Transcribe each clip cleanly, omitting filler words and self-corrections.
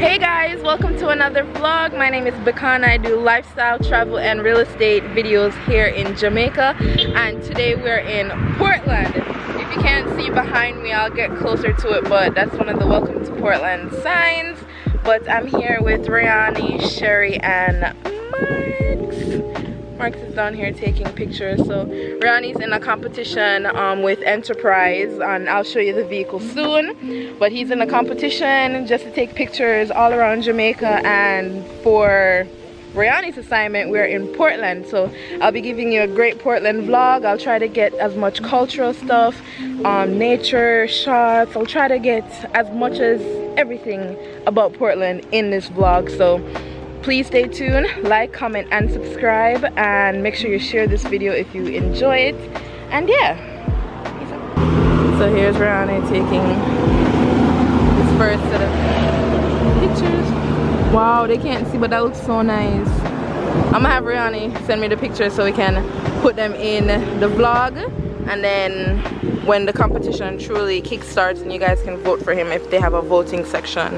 Hey guys, welcome to another vlog. My name is Bicana. I do lifestyle, travel, and real estate videos here in Jamaica. And today we're in Portland. If you can't see behind me, I'll get closer to it, but that's one of the welcome to Portland signs. But I'm here with Riani, Sherry, and Marks is down here taking pictures. So Riani's in a competition with Enterprise, and I'll show you the vehicle soon. But he's in a competition just to take pictures all around Jamaica, and for Riani's assignment we're in Portland. So I'll be giving you a great Portland vlog. I'll try to get as much cultural stuff, nature shots. I'll try to get as much as everything about Portland in this vlog. So please stay tuned, like, comment, and subscribe, and make sure you share this video if you enjoy it. And yeah, peace out. So here's Rihanna taking this first set of pictures. Wow, they can't see, but that looks so nice. I'm gonna have Rihanna send me the pictures so we can put them in the vlog, and then when the competition truly kickstarts, and you guys can vote for him if they have a voting section.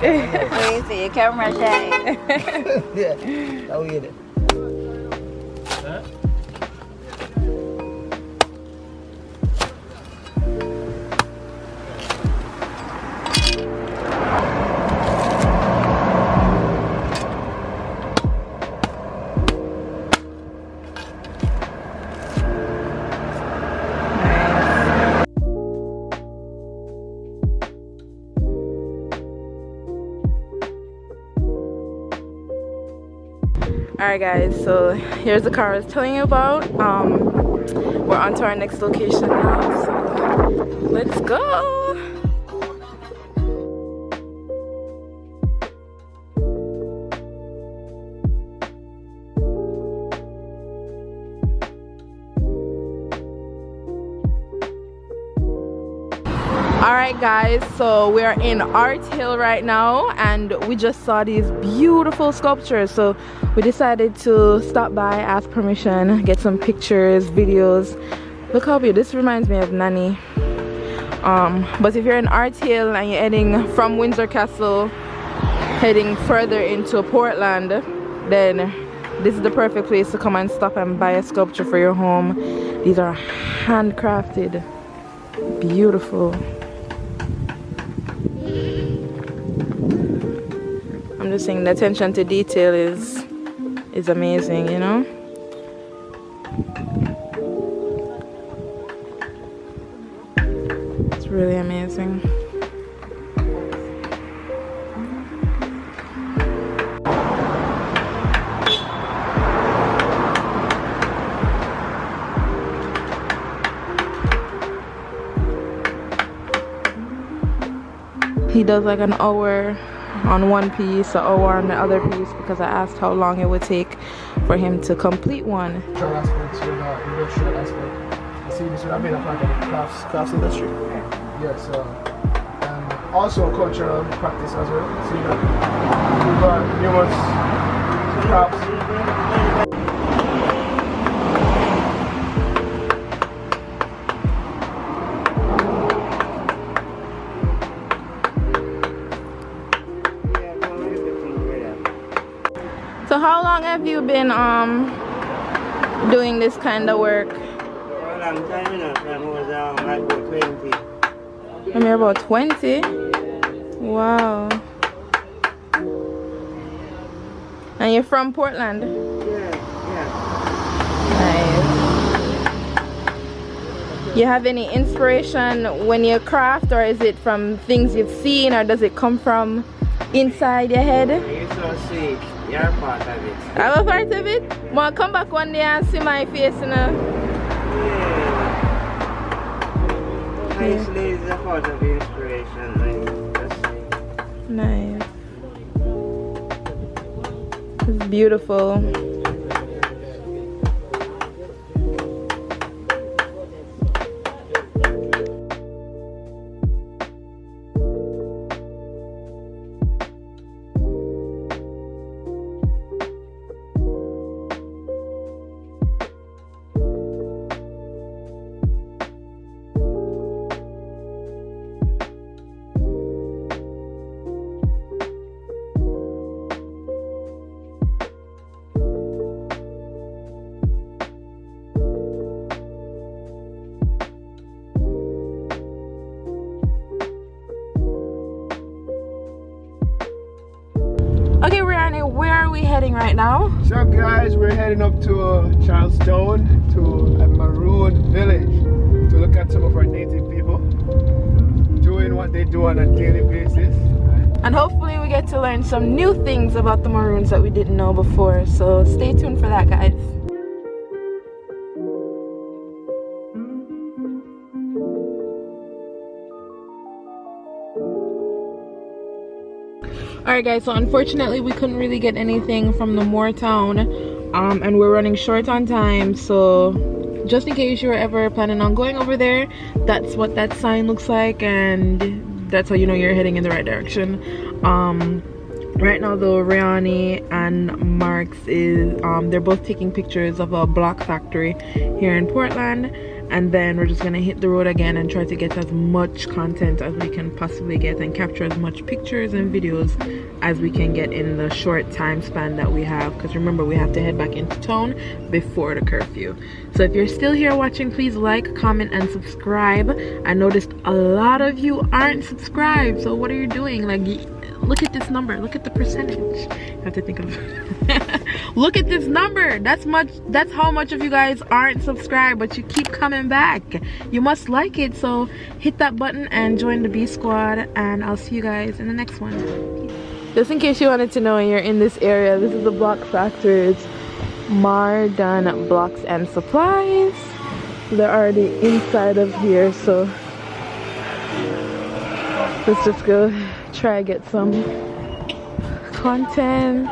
Wait, you see your camera shy. Yeah, how we get it? Huh? Alright guys, so here's the car I was telling you about. We're on to our next location now, so let's go! Alright guys, so we are in Art Hill right now, and we just saw these beautiful sculptures, so we decided to stop by, ask permission, get some pictures, videos. Look how beautiful. This reminds me of Nanny. But if you're in Art Hill and you're heading from Windsor Castle, heading further into Portland, then this is the perfect place to come and stop and buy a sculpture for your home. These are handcrafted, beautiful. I'm just saying the attention to detail is amazing, you know? It's really amazing. He does like an hour on one piece, an hour on the other piece, because I asked how long it would take for him to complete one. Cultural aspects with industrial aspect. See, this would have been a part of the crafts industry. Yes, and also cultural practice as well. See that we've got numerous crafts. So how long have you been doing this kind of work? For a long time, you know. I was like about 20. I'm here about 20? Wow. And you're from Portland? Yeah. Nice. You have any inspiration when you craft, or is it from things you've seen, or does it come from inside your head? You so sweet. You're part of it. I'm a part of it? Well, come back one day and see my face, you know. Nicely is a part of the inspiration, like, just saying. Nice. It's beautiful. Okay, Rihanna, where are we heading right now? So guys, we're heading up to Charlestown, to a Maroon village, to look at some of our native people doing what they do on a daily basis. And hopefully we get to learn some new things about the Maroons that we didn't know before. So stay tuned for that, guys. Alright guys, so unfortunately we couldn't really get anything from the Moortown, and we're running short on time, so just in case you were ever planning on going over there, that's what that sign looks like, and that's how you know you're heading in the right direction. Right now though, Riani and Marks is they're both taking pictures of a block factory here in Portland, and then we're just gonna hit the road again and try to get as much content as we can possibly get and capture as much pictures and videos as we can get in the short time span that we have, because remember we have to head back into town before the curfew. So if you're still here watching, please like, comment, and subscribe. I noticed a lot of you aren't subscribed, so what are you doing? Like, look at this number, look at the percentage. You have to think of look at this number. That's how much of you guys aren't subscribed, but you keep coming back. You must like it, so hit that button and join the B squad, and I'll see you guys in the next one. Just in case you wanted to know, you're in this area, this is the block factory. It's Mardan Blocks and Supplies. They're already inside of here, so let's just go try to get some content.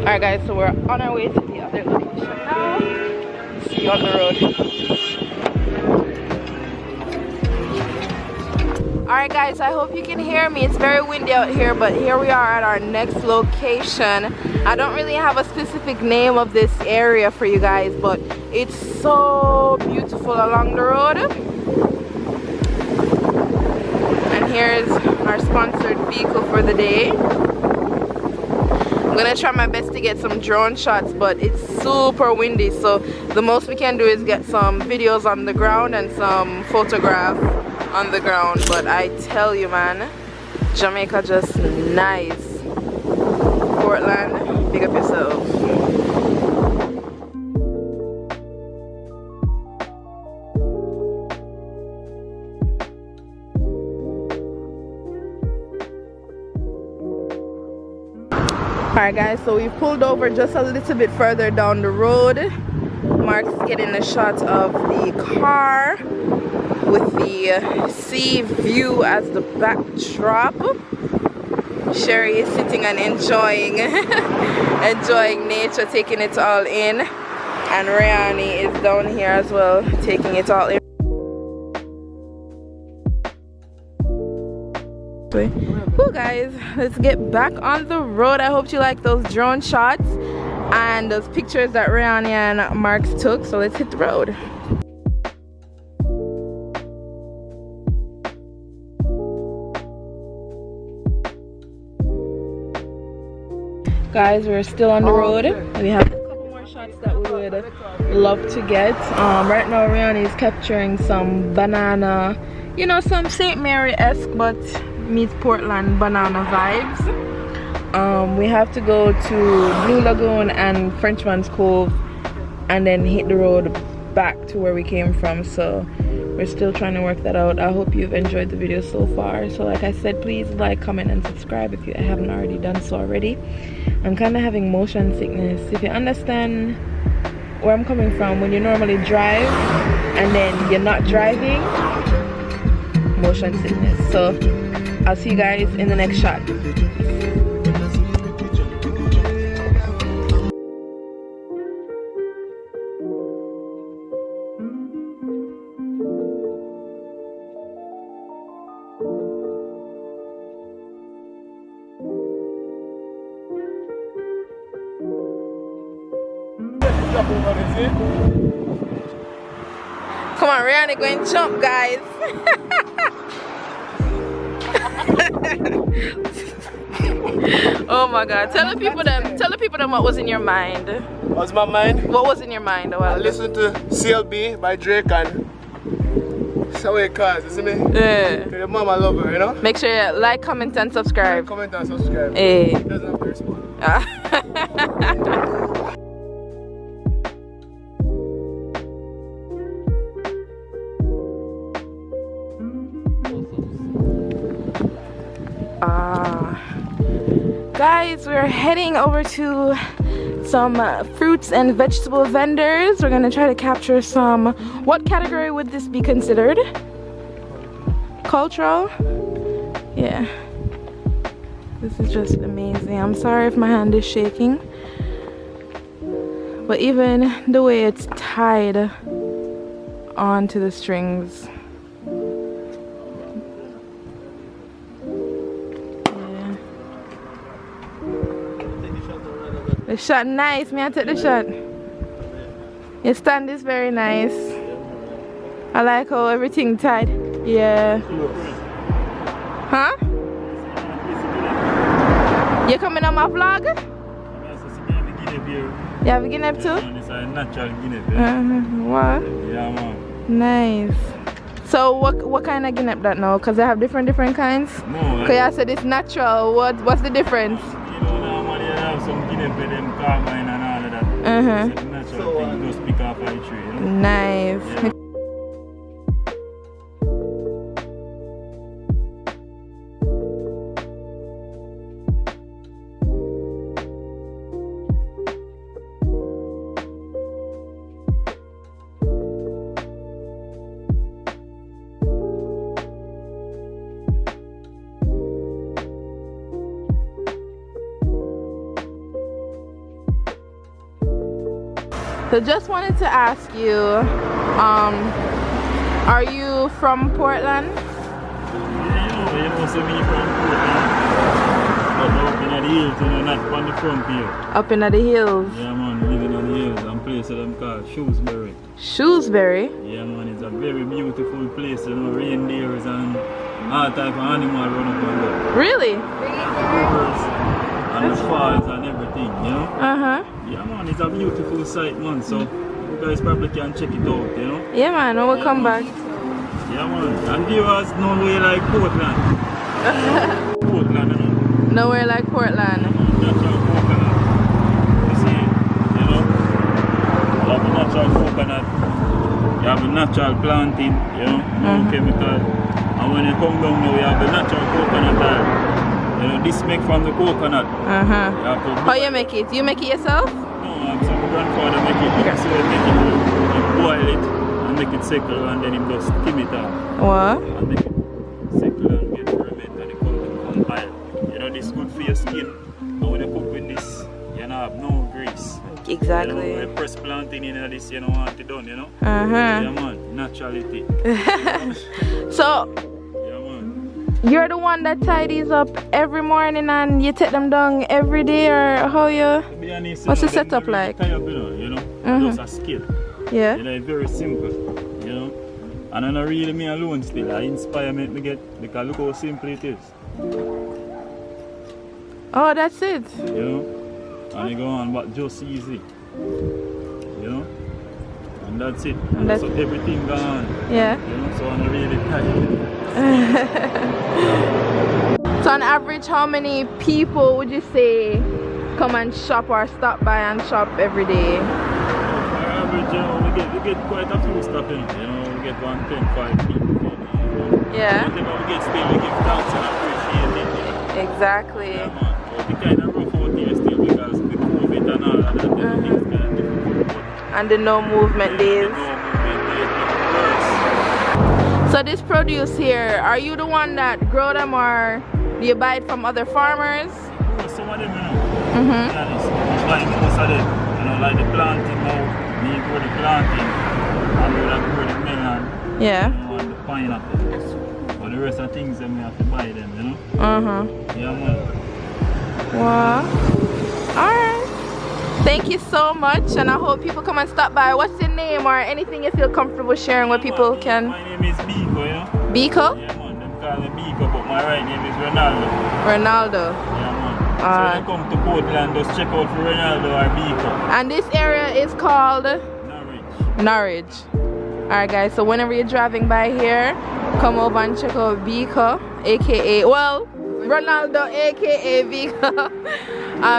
Alright guys, so we're on our way to the other location now. See you on the road. Alright guys, I hope you can hear me. It's very windy out here, but here we are at our next location. I don't really have a specific name of this area for you guys, but it's so beautiful along the road. And here's our sponsored vehicle for the day. I'm gonna try my best to get some drone shots, but it's super windy, so the most we can do is get some videos on the ground and some photograph on the ground. But I tell you, man, Jamaica just nice. Portland, big up yourself. Alright guys, so we've pulled over just a little bit further down the road. Mark's getting a shot of the car with the sea view as the backdrop. Sherry is sitting and enjoying enjoying nature, taking it all in. And Riani is down here as well, taking it all in. Cool guys, let's get back on the road. I hope you like those drone shots and those pictures that Riani and Marks took. So let's hit the road. Guys, we're still on the road. We have a couple more shots that we would love to get. Right now Riani is capturing some banana, you know, some St. Mary-esque but meets Portland banana vibes. We have to go to Blue Lagoon and Frenchman's Cove and then hit the road back to where we came from, so we're still trying to work that out. I hope you've enjoyed the video so far. So like I said, please like, comment and subscribe if you haven't already done so already. I'm kind of having motion sickness. If you understand where I'm coming from, when you normally drive and then you're not driving, motion sickness. So I'll see you guys in the next shot. Come on, Rihanna, go and jump, guys. Oh my God! Tell the people them what was in your mind. What's my mind? What was in your mind? I listened to CLB by Drake and Subway Cars, you see me? Yeah. To the mama lover, you know? Make sure you like, comment and subscribe. Comment and subscribe. Hey. He doesn't have to respond. Guys, we're heading over to some fruits and vegetable vendors. We're gonna try to capture some. What category would this be considered? Cultural? Yeah. This is just amazing. I'm sorry if my hand is shaking, but even the way it's tied onto the strings. The shot nice, may I take the shot? Your stand is very nice. I like how everything tied. Yeah. Huh? You coming on my vlog? You have a guinea too? It's a natural guinea. What? Yeah, man. Nice. So what kind of guinea that now? Because they have different kinds? No. Because I said it's natural. What's the difference? You know, normally you have some guinea with them carmine and all of that. It's a natural thing. You just pick off a tree, you know? Nice. Yeah. So just wanted to ask you, are you from Portland? Yeah, you know, so me from Portland. But up in the hills, you know, not on the frontier. Up in the hills? Yeah, man, living on the hills and place of them called Shrewsbury. Shrewsbury? Yeah, man, it's a very beautiful place, you know, reindeers and all type of animal run up on there. Really? And the falls and everything, you know? Yeah, man, it's a beautiful sight, man, so you guys probably can check it out, you know? Yeah, man, I will come back. Yeah, man, and viewers know way like Portland. Portland, you know? Nowhere like Portland. Natural coconut. You see, you know? You have the natural coconut, you have the natural planting, you know? No chemical. And when you come down now, you have the natural coconut oil. You know, this make from the coconut. How you make it? You make it yourself? No, so my grandfather make it. Okay. So make it, boil it and make it settle, and then him just skim it off. What? And make it settle and get ferment, and it come oil. You know, this good for your skin. And when you cook with this, you don't have no grease. Exactly. You know, press plantain in this, you don't want it done, you know? Yeah, man, naturality. So, yeah, man. you're the one that tie these up every morning and you take them down every day, or how you? To be honest, What's you the know, setup like? Tie up, you know, just a skill. Yeah. You know, it's very simple, you know. And I'm not really me alone still. I inspire me to get, because look how simple it is. Oh, that's it. You know? And you go on, but just easy. You know? And that's it. And that's so everything gone. Yeah. You know, so I'm really tired. So on average, how many people would you say come and shop or stop by and shop every day? For average, you know, we get quite a few stopping. You know, we get 1, 10, 5 people. You know? Yeah. Whatever we get still, we give thanks and appreciate it. You know? Exactly. Yeah, man. But we kind of rough out here still because we COVID and all that, things kind of difficult. And the no movement days. So this produce here, are you the one that grow them, or do you buy it from other farmers? Oh, some of them, you know. I buy most of them. You know, like the planting now, me grow the planting, and we like grow the melon. Yeah. You know, and the pineapple. But the rest of things, them we have to buy them, you know. Yeah, man. Wow. Alright. Thank you so much, and I hope people come and stop by. What's your name, or anything you feel comfortable sharing with people can? My name is Biko, you know. Biko? Yeah, man. Them call me Biko, but my right name is Ronaldo. Ronaldo. Yeah, man. So when you come to Portland, just check out for Ronaldo or Biko. And this area is called? Norwich. Norwich. Alright guys, so whenever you're driving by here, come over and check out Biko, aka, well, Ronaldo, aka Biko.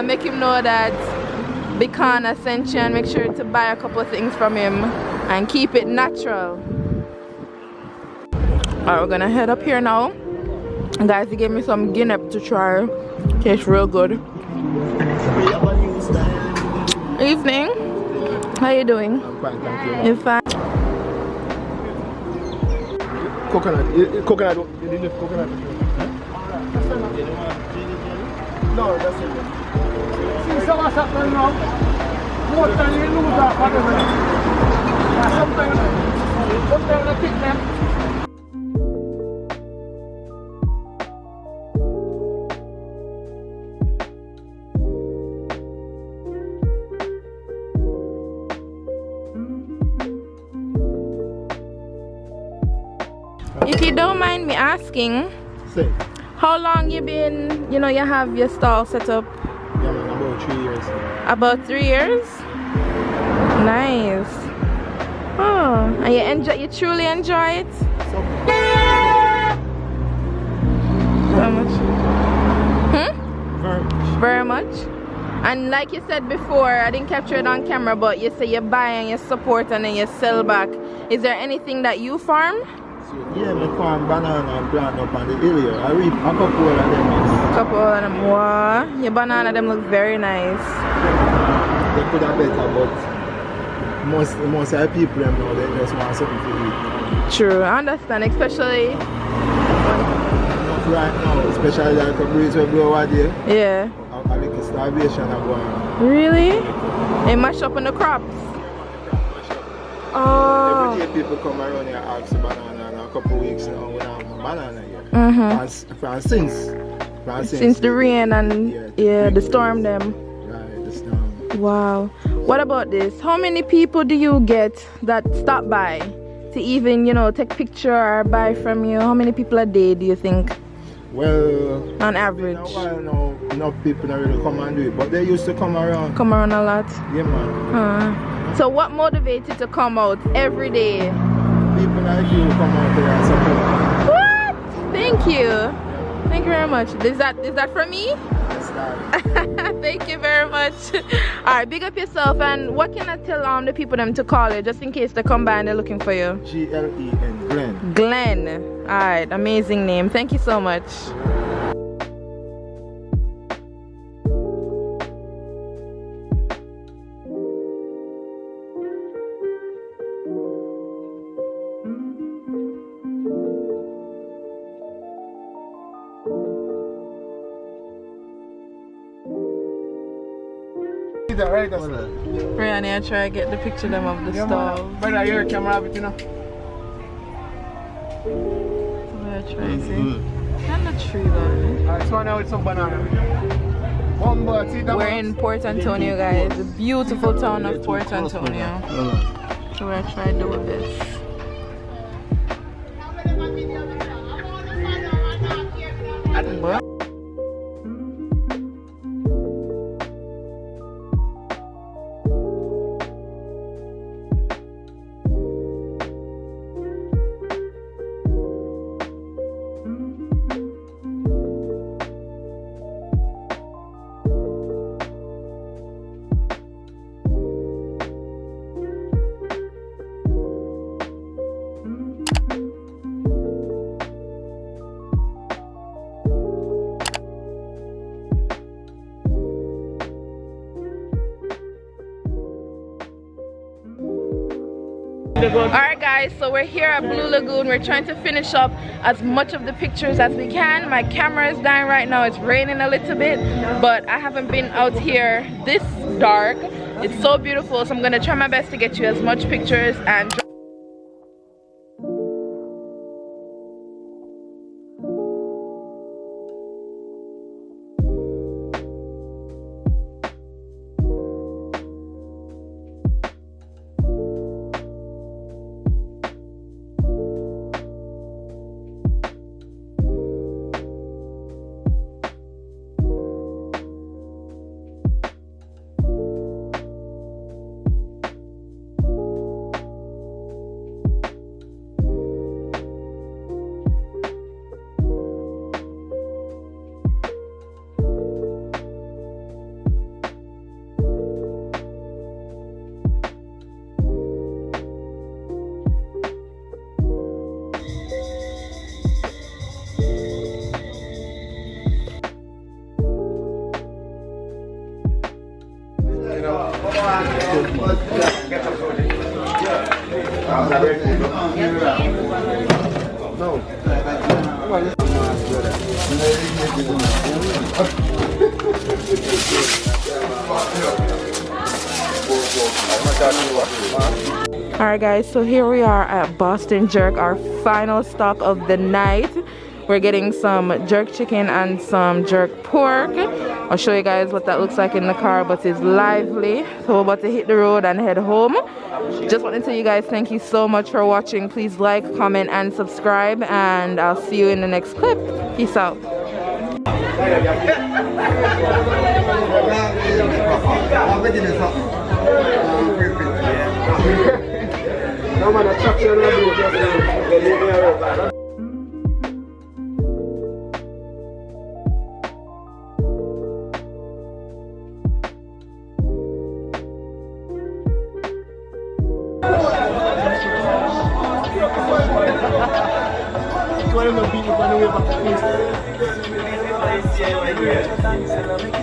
Make him know that Bicana sent you, and make sure to buy a couple of things from him and keep it natural. Alright, we're gonna head up here now. And guys, they gave me some guinea to try. Tastes real good. Evening. How you doing? I'm fine, thank you. You're fine. Coconut. Coconut. You didn't have coconut. No, that's it. See, what's happening now? More time you lose that, whatever. Sometimes I pick them. If you don't mind me asking, Say. how long you been, you have your stall set up? Yeah, man, about 3 years. About 3 years? Nice. Oh, and you truly enjoy it? So much. very much. Very much. And like you said before, I didn't capture it on camera, but you say you buy and you support and then you sell back. Is there anything that you farm? Yeah, me farm banana and plant up on the hill here. I reap a couple of them. Couple of them. Wow, your banana them look very nice. They could have better, but most of the people them now, they just want something to eat. True, I understand, especially Not right now, especially like a breeze will blow out there. yeah. A little starvation are going on. Really? They mash up on the crops. Oh. Every day people come around here and ask for banana, and a couple of weeks now we have a banana here. Since the rain and the storm them. Right, the storm. Wow. What about this? How many people do you get that stop by to even, take picture or buy from you? How many people a day do you think? Well, on average. In a while now, enough people don't really come and do it, but they used to come around. Come around a lot? Yeah, man. So what motivates you to come out every day? People like you come out there and support. What? Thank you. Thank you very much. Is that for me? Yes, that. Thank you very much. Alright, big up yourself, and what can I tell the people them to call you just in case they come by and they're looking for you? G-L-E-N, Glenn. Glenn. Alright, amazing name. Thank you so much. that right? Ryan, I try to get the picture them of the stove. Brother, your camera have it, you know. I try to see. And the tree, though. Alright, so now with some banana. One more, see that. We're in Port Antonio, guys. The beautiful town of Port Antonio. So we're trying to do this. What? Alright guys, so we're here at Blue Lagoon. We're trying to finish up as much of the pictures as we can. My camera is dying right now. It's raining a little bit, but I haven't been out here this dark. It's so beautiful, so I'm gonna try my best to get you as much pictures and Alright guys, so here we are at Boston Jerk, our final stop of the night. We're getting some jerk chicken and some jerk pork. I'll show you guys what that looks like in the car, but it's lively. So we're about to hit the road and head home. Just want to tell you guys thank you so much for watching. Please like, comment, and subscribe, and I'll see you in the next clip. Peace out. No man, attraction One of the people on the way back to